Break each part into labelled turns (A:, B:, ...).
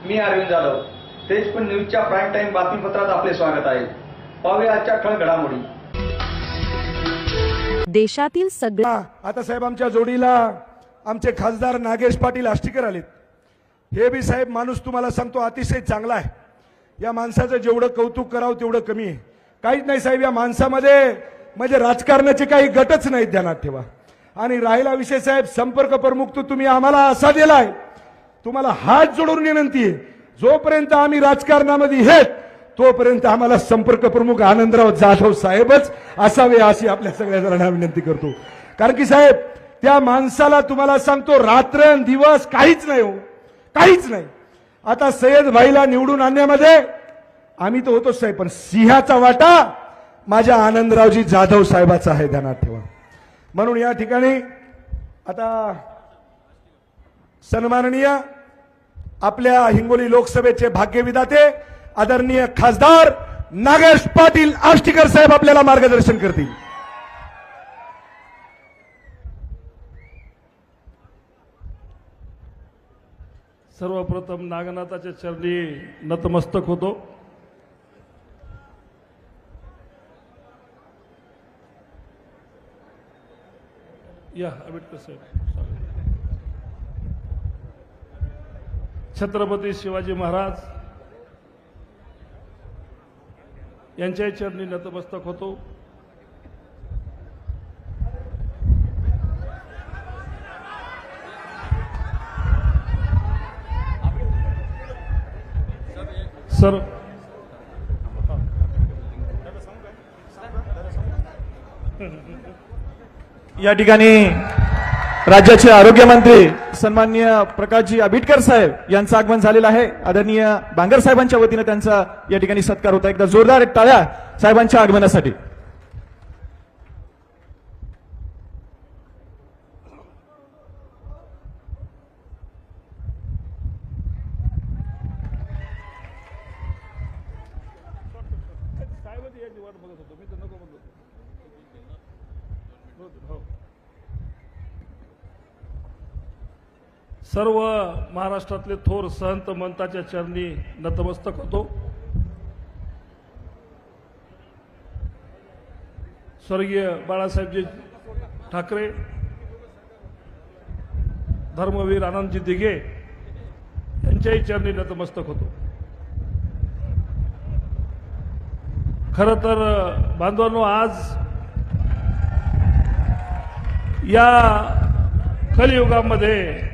A: मी अरविंद जाधव. तेजपुर न्यूजच्या prime time बातमीपत्रात आपले स्वागत आहे. पाहूया आजच्या ठळक घडामोडी.
B: देशातील सगळ्या
C: आता साहेब आमच्या जोडीला आमचे खासदार नागेश पाटील आष्टीकर आलेत. हे बी साहेब माणूस तुम्हाला सांगतो अतिशय चांगला आहे. या माणसाचं जेवढं कौतुक करावं तेवढं कमी आहे. काहीच नाही साहेब या माणसामध्ये म्हणजे राजकारणाचे काही गटच नाहीत, ध्यानात ठेवा. आणि राहिला विषय साहेब संपर्क प्रमुख तो तुम्ही आम्हाला असा दिलाय, तुम्हाला हात जोडून विनंती आहे, जोपर्यंत आम्ही राजकारणामध्ये आहेत तोपर्यंत आम्हाला संपर्क प्रमुख आनंदराव जाधव साहेबच असावे अशी आपल्या सगळ्या जणांना विनंती करतो. कारण की साहेब त्या माणसाला तुम्हाला सांगतो रात्रंदिवस काहीच नाही हो, काहीच नाही. आता सय्यद भाईला निवडून आणण्यामध्ये आम्ही तर होतो साहेब, पण सिंहाचा वाटा माझ्या आनंदरावजी जाधव साहेबाचा आहे, ध्यानात ठेवा. म्हणून या ठिकाणी आता सन्माननीय आपल्या हिंगोली लोकसभेचे भाग्यविधाते आदरणीय खासदार नागेश पाटील आष्टीकर साहेब आपल्याला मार्गदर्शन करतील.
D: सर्वप्रथम नागनाथाच्या चरणी नतमस्तक होतो. या आंबेडकर साहेब. छत्रपती शिवाजी महाराज यांच्या चरणी नतमस्तक होतो. सर
E: या ठिकाणी राज्याचे आरोग्य मंत्री सन्माननीय प्रकाशजी आंबेडकर साहेब यांचं आगमन झालेलं आहे. आदरणीय बांगर साहेबांच्या वतीने त्यांचा या ठिकाणी सत्कार होता. एकदा जोरदार टाळ्या साहेबांच्या आगमनासाठी.
D: सर्व महाराष्ट्रातले थोर संत मंताच्या चरणी नतमस्तक होतो. स्वर्गीय बाळासाहेबजी ठाकरे, धर्मवीर आनंदजी दिघे यांच्याही चरणी नतमस्तक होतो. खरं तर बांधवांनो, आज या कलियुगामध्ये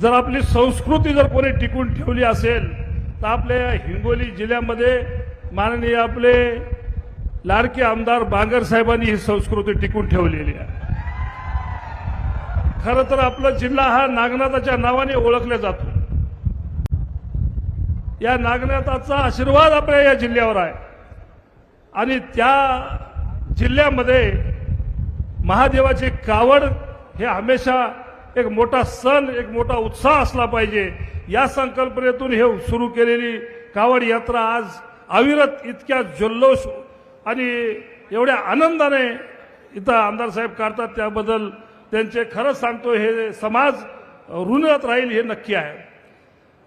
D: जर आपली संस्कृती जर कोणी टिकून ठेवली असेल तर आपल्या हिंगोली जिल्ह्यामध्ये माननीय आपले लाडके आमदार बांगर साहेबांनी ही संस्कृती टिकून ठेवलेली आहे. खरं तर आपला जिल्हा हा नागनाथाच्या नावाने ओळखला जातो. या नागनाथाचा आशीर्वाद आपल्या या जिल्ह्यावर आहे आणि त्या जिल्ह्यामध्ये महादेवाची कावड हे हमेशा एक मोठा सण, एक मोठा उत्साह असला पाहिजे. या संकल्पनेतून हे सुरू केलेली कावड यात्रा आज अविरत इतक्या जल्लोष आणि एवढ्या आनंदाने इथं आमदार साहेब काढतात, त्याबद्दल त्यांचे खरंच सांगतो हे समाज ऋणात राहील हे नक्की आहे.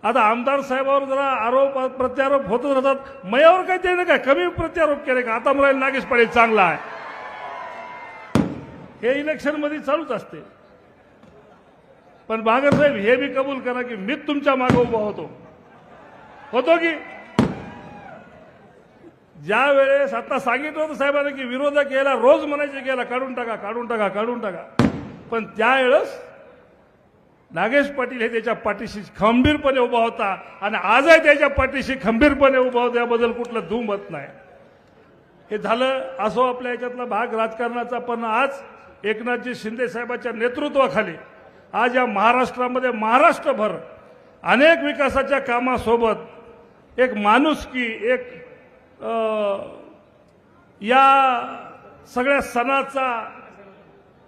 D: आता आमदार साहेबावर जरा आरोप प्रत्यारोप होतच राहतात. मयावर काय त्याने काय कमी प्रत्यारोप केले का? आता मला नागेश पाटील चांगला आहे हे इलेक्शन मध्ये चालूच असते. पण बांगर साहेब हे बी कबूल करा की मीच तुमच्या मागे उभा होतो की ज्या वेळेस आता सांगितलं होतं साहेबांनी की विरोधक यायला रोज म्हणायचे गेला काढून टाका काढून टाका काढून टाका, पण त्यावेळेस नागेश पाटील हे त्याच्या पाठीशी खंबीरपणे उभा होता आणि आजही त्याच्या पाठीशी खंबीरपणे उभा होता. याबद्दल कुठलं दुमत नाही. हे झालं असो आपल्या याच्यातला भाग राजकारणाचा. पण आज एकनाथजी शिंदे साहेबांच्या नेतृत्वाखाली आज या महाराष्ट्रामध्ये महाराष्ट्रभर अनेक विकासाच्या कामासोबत एक माणुसकी, एक या सगळ्या सणाचा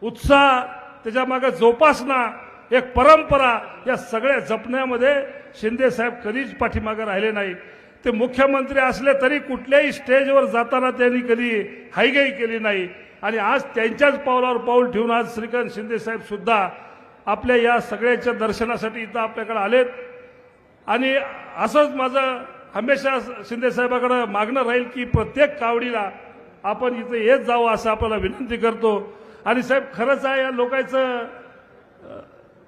D: उत्साह, त्याच्यामागे जोपासना, एक परंपरा, या सगळ्या जपण्यामध्ये शिंदे साहेब कधीच पाठीमागे राहिले नाही. ते मुख्यमंत्री असले तरी कुठल्याही स्टेजवर जाताना त्यांनी कधी हायगाई केली नाही. आणि आज त्यांच्याच पावलावर पाऊल ठेवून आज श्रीकांत शिंदे साहेब सुद्धा आपल्या या सगळ्याच्या दर्शनासाठी इथं आपल्याकडे आलेत. आणि असंच माझं हमेशा शिंदे साहेबांकडे मागणं राहील की प्रत्येक कावडीला आपण इथे येत जावं असं आपल्याला विनंती करतो. आणि साहेब खरंच आहे या लोकांचं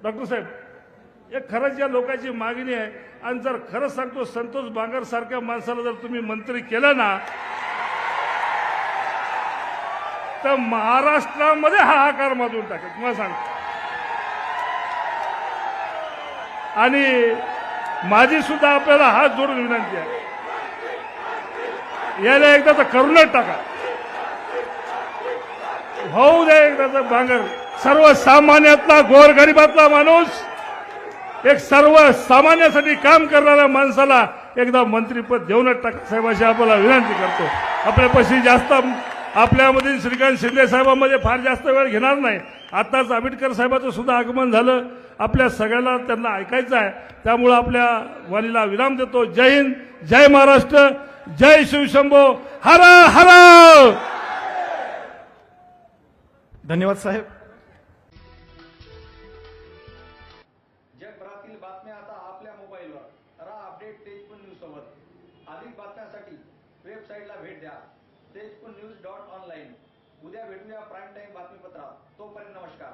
D: डॉक्टर साहेब हे खरंच या लोकांची मागणी आहे. आणि जर खरंच सांगतो संतोष बांगर सारख्या माणसाला जर तुम्ही मंत्री केलं ना तर महाराष्ट्रामध्ये हाहाकार मधून टाकेल तुम्हाला सांगतो. आणि माझी सुद्धा आपल्याला हात जोडून विनंती आहे याला एकदा तर करूनच टाका. होऊ दे एकदाचा बांगर. सर्वसामान्यातला गोरगरिबातला माणूस एक सर्वसामान्यासाठी काम करणाऱ्या माणसाला एकदा मंत्रीपद देऊनच टाका साहेब अशी आपल्याला विनंती करतो. आपल्यापाशी जास्त आपल्यामधील श्रीकांत शिंदे साहेबांमध्ये फार जास्त वेळ घेणार नाही. आताच आंबेडकर साहेबांचं सुद्धा आगमन झालं. आपल्या सगळ्यांना त्यांना ऐकायचं आहे त्यामुळे आपल्या वाणीला विराम देतो. जय हिंद, जय महाराष्ट्र, जय शिवशंभो, हर हर.
E: धन्यवाद साहेब.
A: जगभरातील बातम्या आता आपल्या मोबाईलवर. रहा अपडेट तेजपूर न्यूज सोबत. अधिक बातम्यांसाठी वेबसाईटला भेट द्या तेजपूरnews.online. उद्या भेटूया प्राईम टाइम बातमीपत्रात. तोपर्यंत नमस्कार.